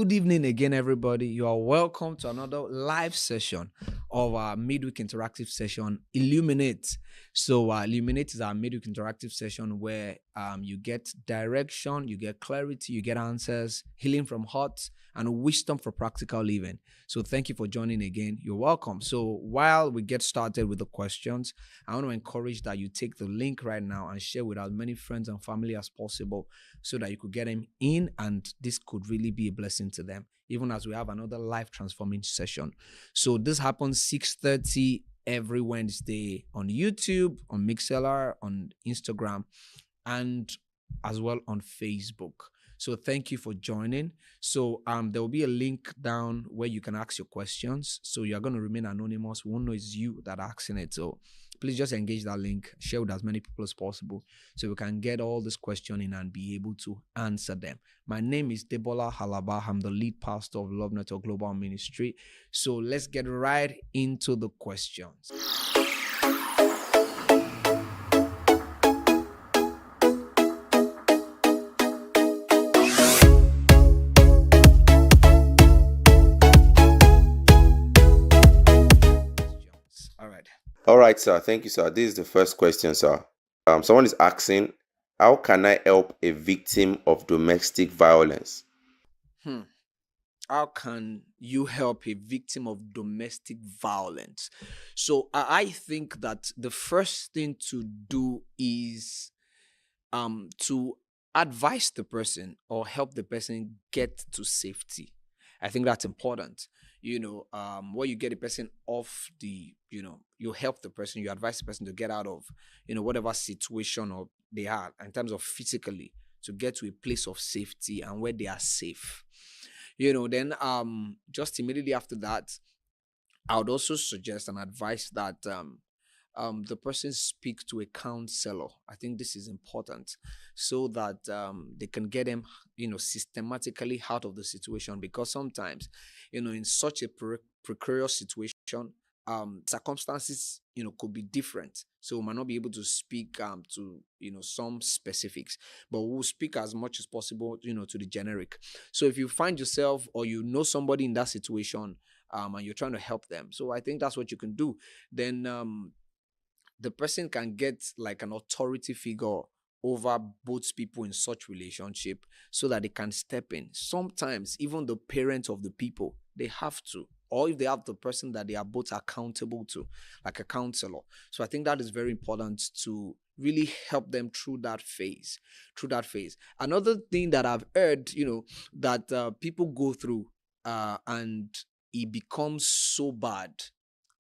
Good evening again, everybody. You are welcome to another live session of our midweek interactive session, Illuminate. Illuminate is our midweek interactive session where you get direction, you get clarity, you get answers, healing from hearts, and wisdom for practical living. So, thank you for joining again. You're welcome. So, while we get started with the questions, I want to encourage that you take the link right now and share with as many friends and family as possible so that you could get them in, and this could really be a blessing to them, even as we have another life transforming session. So this happens 6:30 every Wednesday on YouTube, on Mixlr, on Instagram, and as well on Facebook. So thank you for joining. So there will be a link down where you can ask your questions. So you're going to remain anonymous. We won't know it's you that are asking it. So please just engage that link, share with as many people as possible so we can get all this questioning and be able to answer them. My name is Debola Alaba. I'm the lead pastor of Lovenetwork Global Ministry. So let's get right into the questions. All right, sir. Thank you, sir. This is the first question, sir. Someone is asking, how can I help a victim of domestic violence? How can you help a victim of domestic violence? So I think that the first thing to do is to advise the person or help the person get to safety. I think that's important. Where you get a person off you help the person, you advise the person to get out of, whatever situation or they are in terms of physically to get to a place of safety and where they are safe. Then just immediately after that, I would also suggest and advise that the person speak to a counselor. I think this is important so that they can get them, systematically out of the situation, because sometimes, in such a precarious situation, circumstances, could be different. So we might not be able to speak to, some specifics, but we'll speak as much as possible, to the generic. So if you find yourself or somebody in that situation, and you're trying to help them, so I think that's what you can do. Then the person can get like an authority figure over both people in such relationship so that they can step in. Sometimes even the parents of the people, they have to, or if they have the person that they are both accountable to, like a counselor. So I think that is very important to really help them through that phase. Another thing that I've heard, that people go through and it becomes so bad,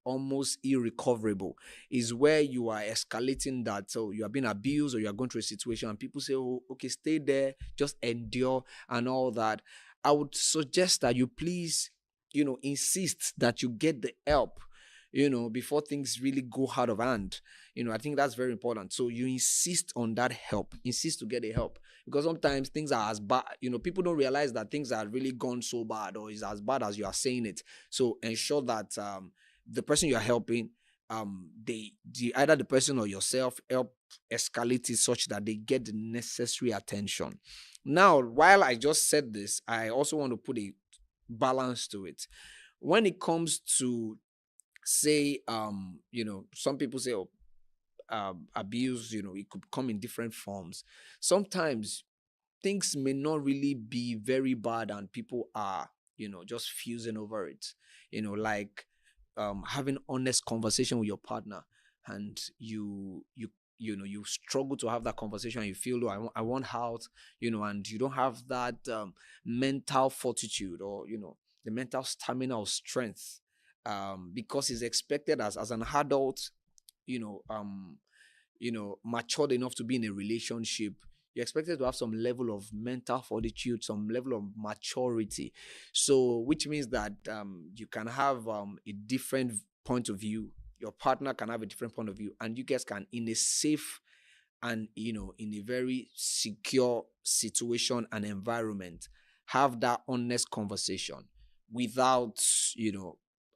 almost irrecoverable, is where you are escalating that. So you are being abused or you are going through a situation and people say, oh, okay, stay there, just endure and all that. I would suggest that you please, insist that you get the help, before things really go out of hand. I think that's very important. So you insist on that help, insist to get the help, because sometimes things are as bad, people don't realize that things are really gone so bad or is as bad as you are saying it. So ensure that the person you are helping, either the person or yourself help escalate it such that they get the necessary attention. Now, while I just said this, I also want to put a balance to it. When it comes to, say, some people say, abuse, it could come in different forms. Sometimes things may not really be very bad and people are, just fusing over it, like having honest conversation with your partner, and you struggle to have that conversation. You feel, oh, I want out, and you don't have that mental fortitude or the mental stamina or strength, because it's expected as an adult, matured enough to be in a relationship. You're expected to have some level of mental fortitude, some level of maturity. So, which means that you can have a different point of view. Your partner can have a different point of view, and you guys can, in a safe and in a very secure situation and environment, have that honest conversation without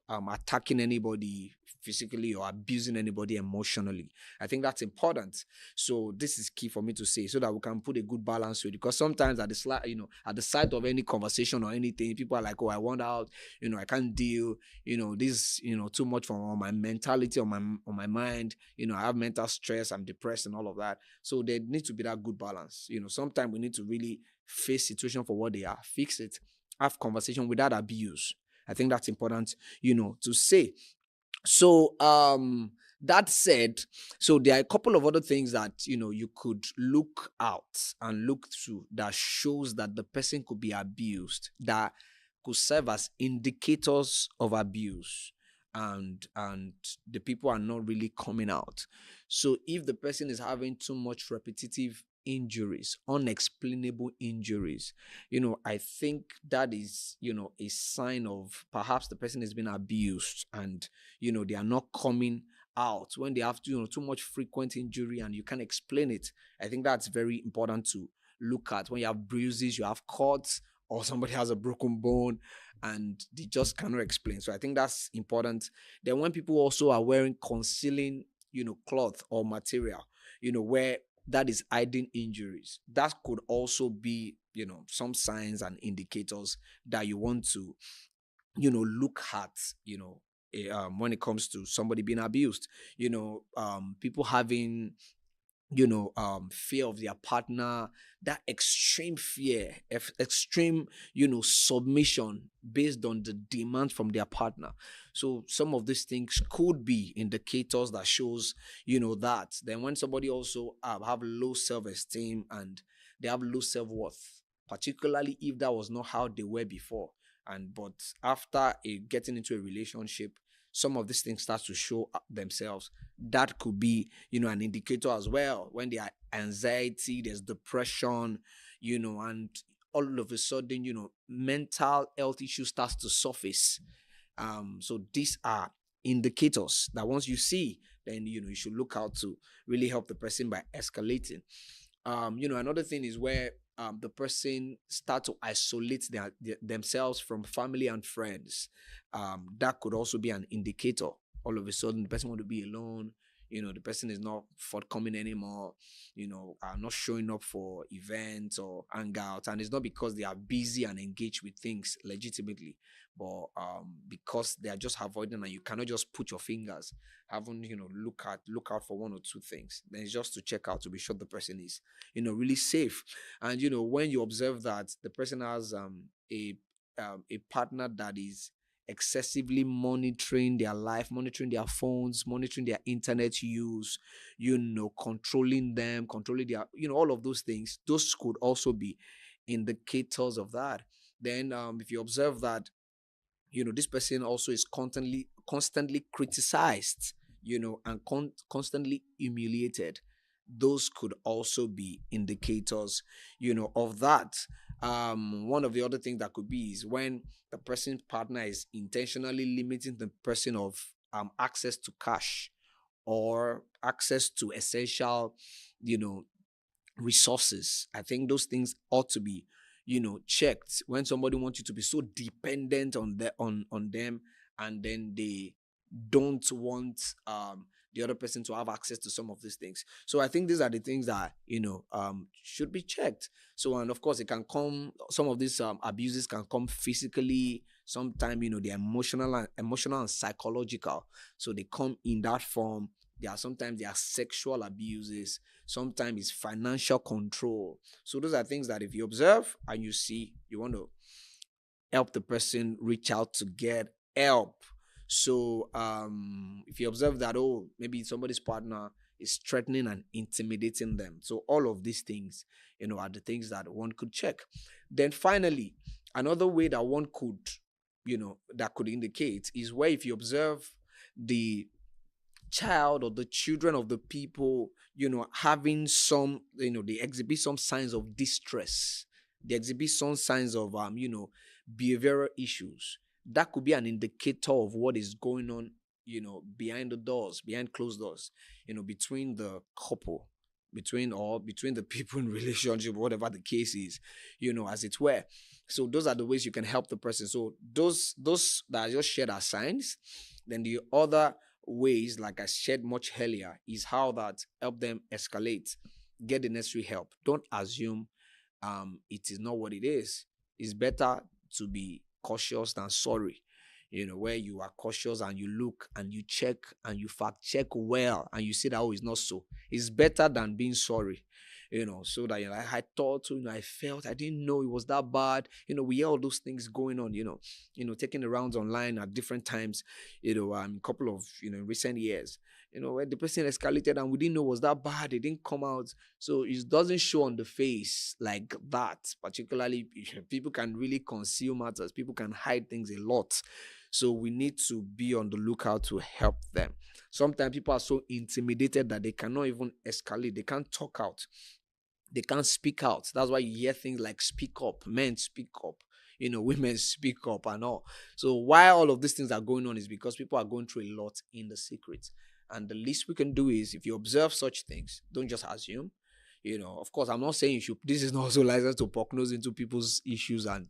attacking anybody physically or abusing anybody emotionally. I think that's important. So this is key for me to say, so that we can put a good balance with it. Because sometimes at the side of any conversation or anything, people are like, oh, I want out, I can't deal, this, too much for my mentality, on my mind. I have mental stress, I'm depressed and all of that. So there needs to be that good balance. Sometimes we need to really face situation for what they are, fix it, have conversation without abuse. I think that's important, to say. So that said, so there are a couple of other things that you could look out and look through that shows that the person could be abused, that could serve as indicators of abuse, and the people are not really coming out. So if the person is having too much repetitive injuries, unexplainable injuries, I think that is a sign of perhaps the person has been abused, and they are not coming out when they have too much frequent injury and you can't explain it. I think that's very important to look at. When you have bruises, you have cuts, or somebody has a broken bone and they just cannot explain. So I think that's important. Then when people also are wearing concealing cloth or material, where that is hiding injuries, that could also be some signs and indicators that you want to look at, when it comes to somebody being abused. People having fear of their partner, that extreme fear, extreme submission based on the demand from their partner. So some of these things could be indicators that shows that. Then when somebody also have low self-esteem and they have low self-worth, particularly if that was not how they were before, and but after getting into a relationship, some of these things start to show up themselves. That could be an indicator as well. When there are anxiety, there's depression, and all of a sudden mental health issues starts to surface. So these are indicators that once you see, then you should look out to really help the person by escalating. Another thing is where the person start to isolate themselves from family and friends. That could also be an indicator. All of a sudden, the person want to be alone. The person is not forthcoming anymore. Not showing up for events or hangouts, and it's not because they are busy and engaged with things legitimately, but because they are just avoiding, and you cannot just put your fingers. Haven't look out for one or two things. Then it's just to check out to be sure the person is really safe. And when you observe that the person has a partner that is excessively monitoring their life, monitoring their phones, monitoring their internet use, controlling them, controlling their, all of those things, those could also be indicators of that. Then if you observe that this person also is constantly criticized, and constantly humiliated, those could also be indicators of that. One of the other things that could be is when the person's partner is intentionally limiting the person of access to cash or access to essential you know resources. I think those things ought to be, checked. When somebody wants you to be so dependent on them, and then they don't want the other person to have access to some of these things. So I think these are the things that should be checked. So, and of course it can come, some of these abuses can come physically, sometimes they're emotional and psychological. So they come in that form. Sometimes there are sexual abuses, sometimes it's financial control. So those are things that if you observe and you see, you want to help the person reach out to get help. So if you observe that, oh, maybe somebody's partner is threatening and intimidating them. So all of these things, are the things that one could check. Then finally, another way that one could, that could indicate is where if you observe the child or the children of the people, having some, they exhibit some signs of distress. They exhibit some signs of, behavioral issues. That could be an indicator of what is going on, behind the doors, behind closed doors, between the couple. between the people in relationship, whatever the case is, as it were. So those are the ways you can help the person. So those that I just shared are signs. Then the other ways, like I shared much earlier, is how that help them escalate, get the necessary help. Don't assume it is not what it is. It's better to be cautious than sorry. Where you are cautious and you look and you check and you fact check well and you see that, oh, it's not so. It's better than being sorry. So that you're like, I thought, I felt, I didn't know it was that bad. We hear all those things going on, taking the rounds online at different times, a couple of, recent years, where the person escalated and we didn't know it was that bad. It didn't come out. So it doesn't show on the face like that. Particularly, people can really conceal matters. People can hide things a lot. So we need to be on the lookout to help them. Sometimes people are so intimidated that they cannot even escalate. They can't talk out. They can't speak out. That's why you hear things like speak up, men speak up, women speak up and all. So why all of these things are going on is because people are going through a lot in the secret. And the least we can do is, if you observe such things, don't just assume. Of course, I'm not saying you should. This is not also license to poke nose into people's issues and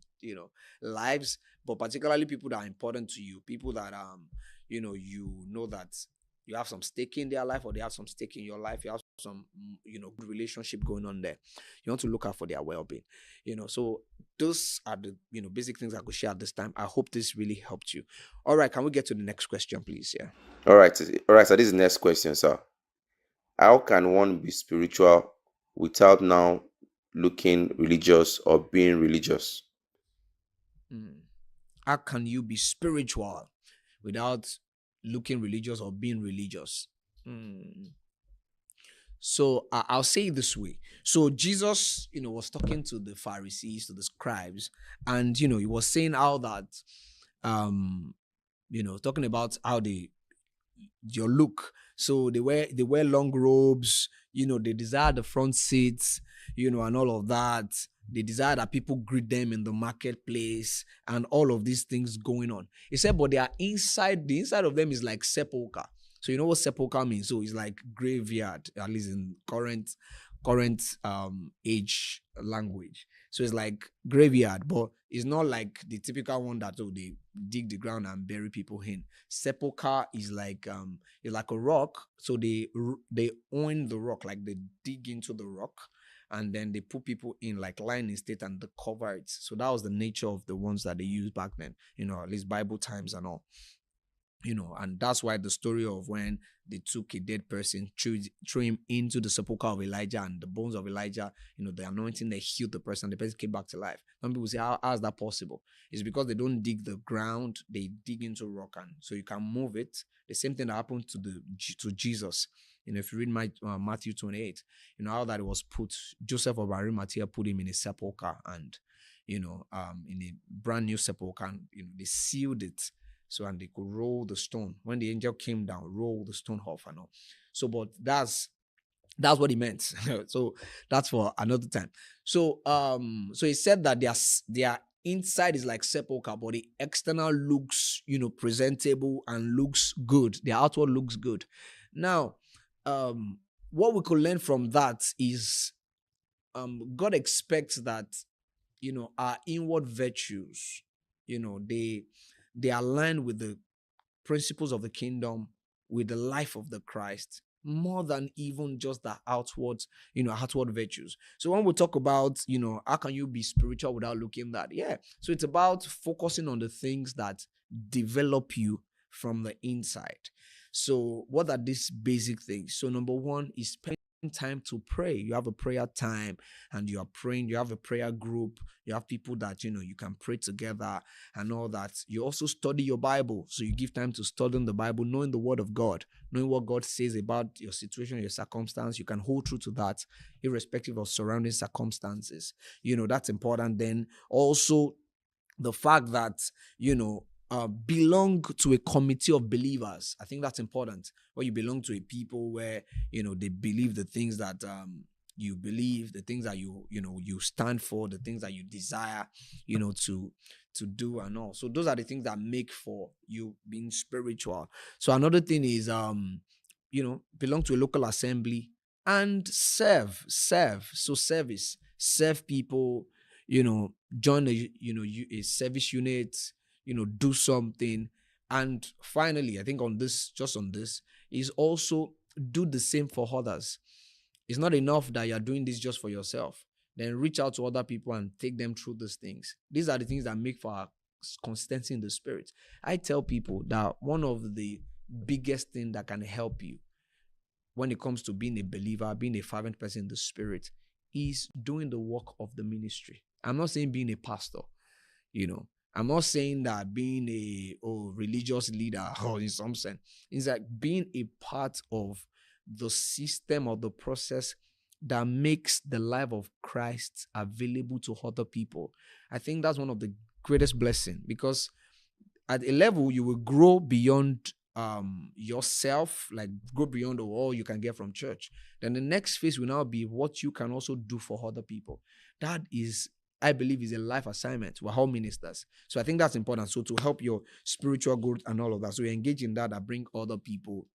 lives, but particularly people that are important to you, people that that you have some stake in their life, or they have some stake in your life. You have some good relationship going on there. You want to look out for their well-being. So those are the basic things I could share at this time. I hope this really helped you. All right, can we get to the next question, please? Yeah. All right. So this is the next question, sir. How can one be spiritual without now looking religious or being religious? How can you be spiritual without looking religious or being religious? So I'll say it this way. So Jesus, was talking to the Pharisees, to the scribes, and he was saying how that, talking about how your look. So they wear long robes, they desire the front seats, and all of that. They desire that people greet them in the marketplace and all of these things going on. He said, but the inside of them is like sepulcher. So you know what sepulcher means? So it's like graveyard, at least in current age language. So it's like graveyard, but it's not like the typical one that they dig the ground and bury people in. Sepulcher is like it's like a rock. So they own the rock, like they dig into the rock, and then they put people in, like lying in state, and they cover it. So that was the nature of the ones that they used back then, at least Bible times and all. And that's why the story of when they took a dead person, threw him into the sepulchre of Elijah, and the bones of Elijah, the anointing, they healed the person, the person came back to life. Some people say, how is that possible? It's because they don't dig the ground, they dig into rock, and so you can move it. The same thing that happened to Jesus. If you read Matthew 28, how that it was put, Joseph of Arimathea put him in a sepulchre, and in a brand new sepulchre, and they sealed it. So, and they could roll the stone. When the angel came down, roll the stone off and all. So, but that's what he meant. So that's for another time. So, so he said that their inside is like sepulchre, but the external looks, presentable and looks good. The outward looks good. Now, what we could learn from that is, God expects that, our inward virtues, they align with the principles of the kingdom, with the life of the Christ, more than even just the outward virtues. So when we talk about, how can you be spiritual without looking that? Yeah. So it's about focusing on the things that develop you from the inside. So what are these basic things? So number one is spending time to pray. You have a prayer time and you are praying. You have a prayer group. You have people that you can pray together and all that. You also study your Bible. So you give time to studying the Bible, knowing the word of God, knowing what God says about your situation, your circumstance. You can hold true to that irrespective of surrounding circumstances. That's important. Then also the fact that belong to a committee of believers. I think that's important. Where you belong to a people where they believe the things that you believe, the things that you stand for, the things that you desire to do and all. So those are the things that make for you being spiritual. So another thing is belong to a local assembly. and serve. So serve people, join a service unit, do something. And finally, I think on this, is also do the same for others. It's not enough that you're doing this just for yourself. Then reach out to other people and take them through these things. These are the things that make for our consistency in the spirit. I tell people that one of the biggest thing that can help you when it comes to being a believer, being a fervent person in the spirit, is doing the work of the ministry. I'm not saying being a pastor, you know. I'm not saying that being a religious leader or in some sense. It's like being a part of the system or the process that makes the life of Christ available to other people. I think that's one of the greatest blessing, because at a level you will grow beyond yourself, like go beyond all you can get from church. Then the next phase will now be what you can also do for other people. That is, I believe, is a life assignment. We're all ministers, so I think that's important. So to help your spiritual growth and all of that, so you engage in that bring other people,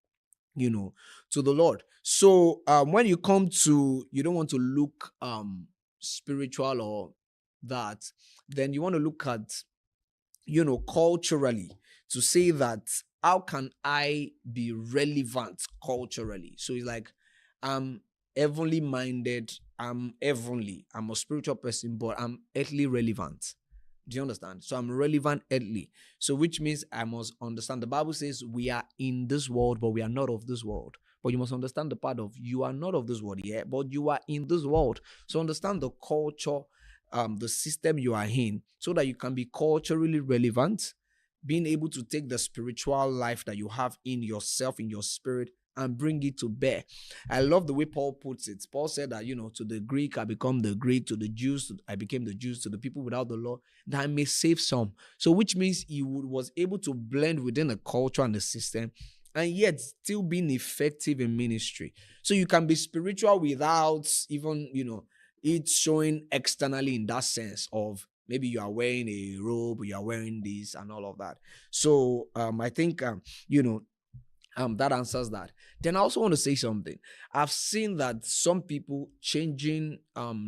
to the Lord. So when you come to, you don't want to look spiritual or that, then you want to look at, culturally, to say that how can I be relevant culturally? So it's like, I'm heavenly minded, I'm heavenly, I'm a spiritual person, but I'm earthly relevant. Do you understand? So I'm relevant earthly. So which means I must understand. The Bible says we are in this world, but we are not of this world. But you must understand the part of you are not of this world yet, but you are in this world. So understand the culture, the system you are in, so that you can be culturally relevant, being able to take the spiritual life that you have in yourself, in your spirit, and bring it to bear. I love the way Paul puts it. Paul said that, to the Greek, I become the Greek, to the Jews, I became the Jews, to the people without the law, that I may save some. So which means he was able to blend within the culture and the system, and yet still being effective in ministry. So you can be spiritual without even, it's showing externally in that sense of maybe you are wearing a robe, you are wearing this and all of that. So I think that answers that. Then I also want to say something. I've seen that some people changing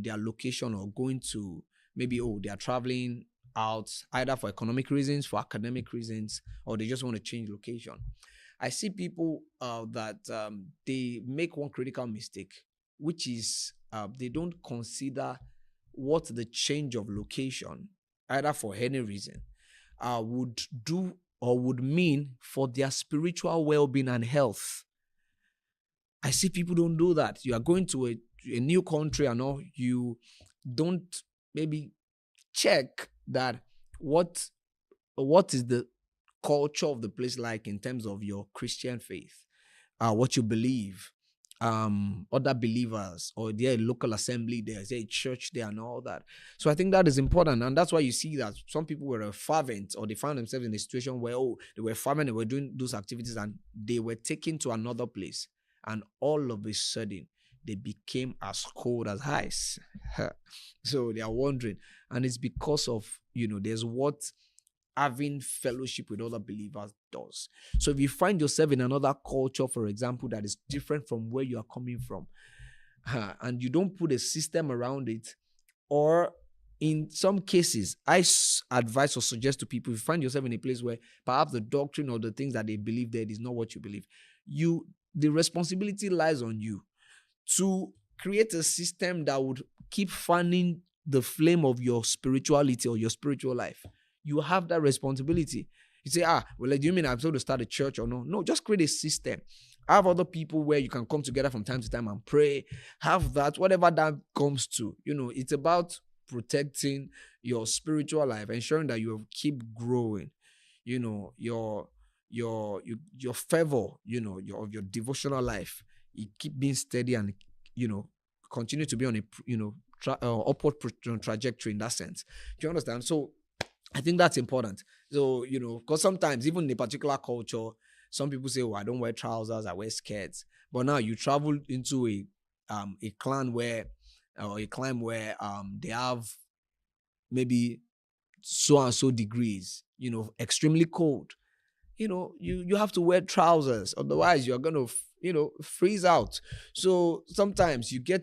their location or going to, maybe they are traveling out either for economic reasons, for academic reasons, or they just want to change location. I see people that they make one critical mistake, which is they don't consider what the change of location, either for any reason, would do or would mean for their spiritual well-being and health. I see people don't do that. You are going to a new country and all, you don't maybe check that what is the culture of the place like in terms of your Christian faith, what you believe, other believers, or their local assembly there's a church there and all that. So I think that is important, and that's why you see that some people were fervent, or they found themselves in a situation where they were fervent, they were doing those activities, and they were taken to another place, and all of a sudden they became as cold as ice. So they are wondering, and it's because of, there's what having fellowship with other believers does. So if you find yourself in another culture, for example, that is different from where you are coming from, and you don't put a system around it, or in some cases, I advise or suggest to people, if you find yourself in a place where perhaps the doctrine or the things that they believe there is not what you believe, the responsibility lies on you to create a system that would keep fanning the flame of your spirituality or your spiritual life. You have that responsibility. You say, well, do you mean I'm supposed to start a church or no? No, just create a system. Have other people where you can come together from time to time and pray. Have that, whatever that comes to. It's about protecting your spiritual life, ensuring that you keep growing. Your fervor, your devotional life, you keep being steady and continue to be on a upward trajectory in that sense. Do you understand? So I think that's important. So, because sometimes even in a particular culture, some people say, I don't wear trousers, I wear skirts. But now you travel into a clan where, or a climb where they have maybe so and so degrees, extremely cold. You have to wear trousers. Otherwise, you're going to, freeze out. So sometimes you have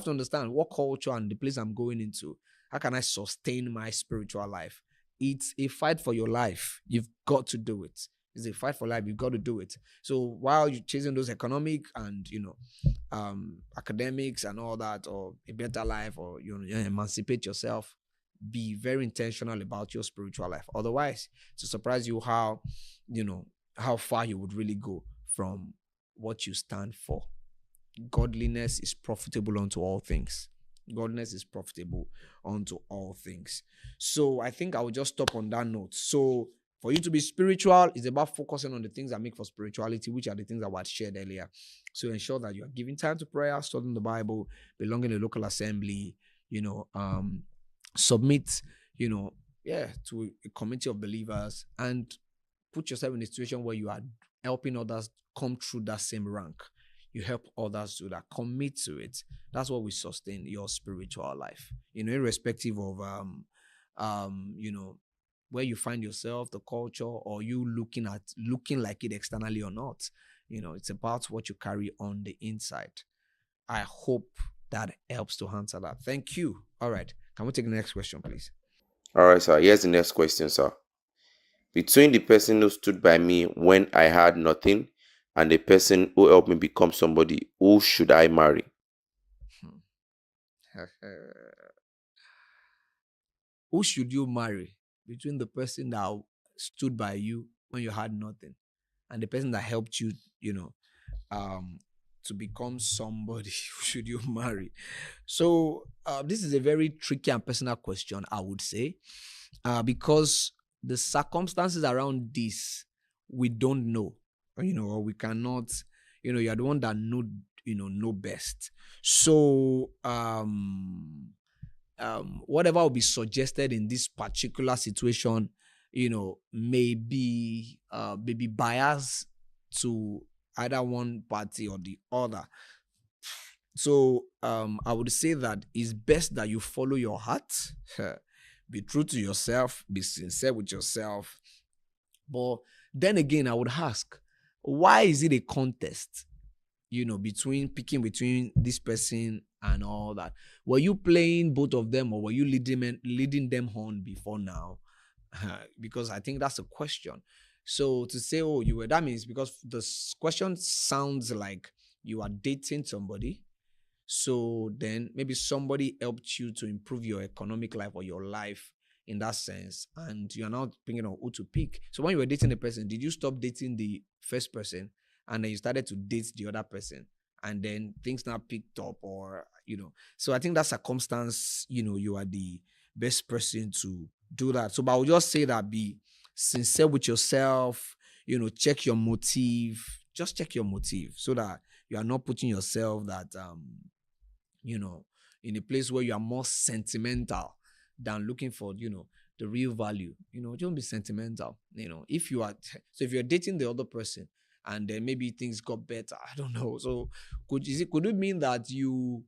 to understand what culture and the place I'm going into. How can I sustain my spiritual life? It's a fight for your life. You've got to do it. It's a fight for life. You've got to do it. So while you're chasing those economic and academics and all that, or a better life, or emancipate yourself, be very intentional about your spiritual life. Otherwise, to surprise you how far you would really go from what you stand for. Godliness is profitable unto all things. Godliness is profitable unto all things. So I think I will just stop on that note. So for you to be spiritual, it's about focusing on the things that make for spirituality, which are the things that were shared earlier. So ensure that you are giving time to prayer, studying the Bible, belonging to a local assembly, submit, to a community of believers, and put yourself in a situation where you are helping others come through that same rank. You help others do that. Commit to it. That's what will sustain your spiritual life. Irrespective of where you find yourself, the culture, or you looking like it externally or not. It's about what you carry on the inside. I hope that helps to answer that. Thank you. All right. Can we take the next question, please? All right, sir. Here's the next question, sir. Between the person who stood by me when I had nothing and the person who helped me become somebody, who should I marry? Who should you marry? Between the person that stood by you when you had nothing and the person that helped you, to become somebody, who should you marry? So this is a very tricky and personal question, I would say, because the circumstances around this we don't know, or we cannot. You're the one that know best. So whatever will be suggested in this particular situation, may be biased to either one party or the other. So I would say that it's best that you follow your heart, be true to yourself, be sincere with yourself. But then again, I would ask, why is it a contest? Picking between this person and all that. Were you playing both of them, or were you leading them on before now? Because I think that's a question. So to say, oh, you were, that means, because the question sounds like you are dating somebody. So then maybe somebody helped you to improve your economic life or your life in that sense, and you're now thinking of who to pick. So when you were dating a person, did you stop dating the first person and then you started to date the other person, and then things now picked up, or so I think that circumstance, you are the best person to do that. So but I would just say that be sincere with yourself, check your motive. Just check your motive so that you are not putting yourself that in a place where you are more sentimental than looking for the real value. Don't be sentimental. If you're dating the other person and then maybe things got better, I don't know. So could it mean that you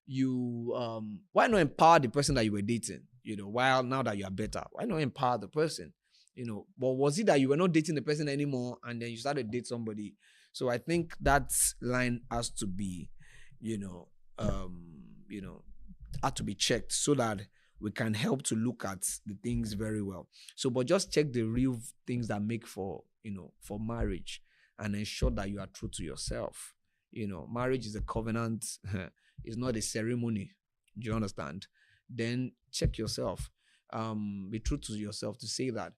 why not empower the person that you were dating, while now that you are better, why not empower the person? But was it that you were not dating the person anymore and then you started to date somebody? So I think that line has to be had to be checked so that we can help to look at the things very well. So but just check the real things that make for marriage, and ensure that you are true to yourself. Marriage is a covenant. It's not a ceremony. Do you understand? Then check yourself. Be true to yourself to say that,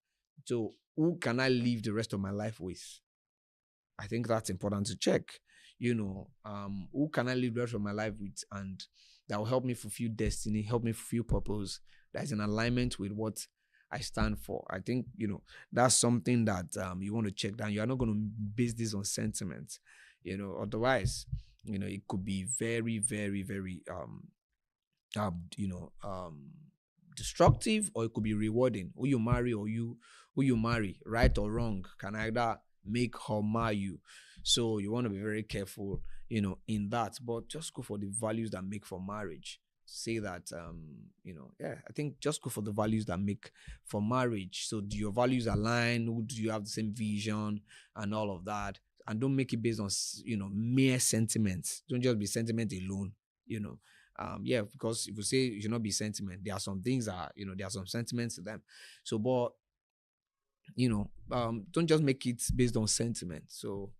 so who can I live the rest of my life with? I think that's important to check. Who can I live the rest of my life with, and that will help me fulfill destiny, help me fulfill purpose, that is in alignment with what I stand for. I think, that's something that you want to check down. You are not going to base this on sentiment, otherwise, it could be very, very, very, destructive, or it could be rewarding. Who you marry, right or wrong, can either make or mar you. So you want to be very careful, in that. But just go for the values that make for marriage. Say that, I think just go for the values that make for marriage. So do your values align? Do you have the same vision and all of that? and don't make it based on mere sentiments. Don't just be sentiment alone. Yeah, because if you say you should not be sentiment, there are some things that there are some sentiments to them. So, but don't just make it based on sentiment. So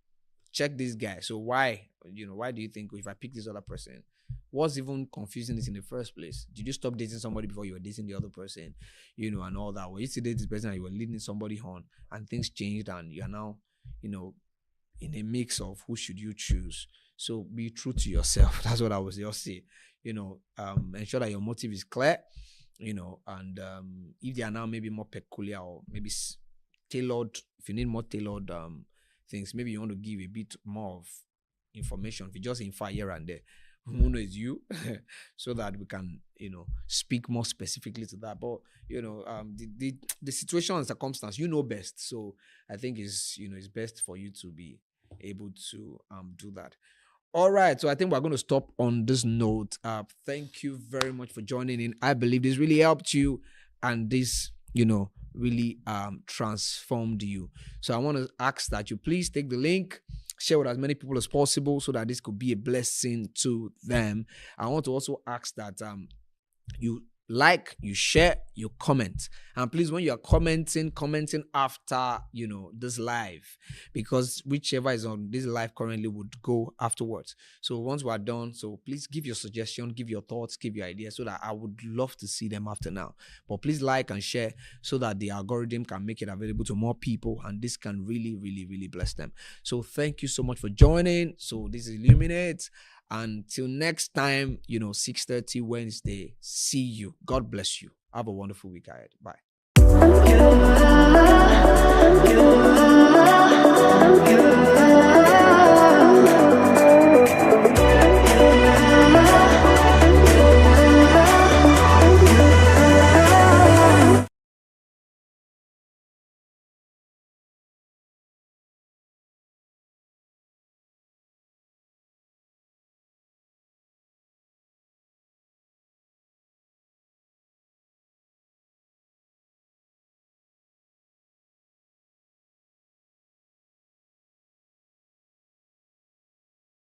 check this guy. So why do you think if I pick this other person, what's even confusing this in the first place? Did you stop dating somebody before you were dating the other person, and all that? Or you used to date this person and you were leading somebody on, and things changed and you are now, in a mix of who should you choose. So be true to yourself. That's what I was just say. Ensure that your motive is clear, and if they are now maybe more peculiar or maybe tailored, if you need more tailored things, maybe you want to give a bit more of information. If you just infer here and there, who knows you, so that we can speak more specifically to that. But the situation and circumstance, best. So I think it's best for you to be able to do that. All right, so I think we're going to stop on this note. Thank you very much for joining in. I believe this really helped you, and this really transformed you. So I want to ask that you please take the link, share with as many people as possible, so that this could be a blessing to them. I want to also ask that you like, you share, you comment, and please, when you are commenting after this live, because whichever is on this live currently would go afterwards. So once we are done, so please give your suggestion, give your thoughts, give your ideas, so that I would love to see them after now. But please like and share, so that the algorithm can make it available to more people, and this can really, really, really bless them. So thank you so much for joining. So this is Illuminate. Until next time, 6:30 Wednesday. See you. God bless you. Have a wonderful week ahead. Bye.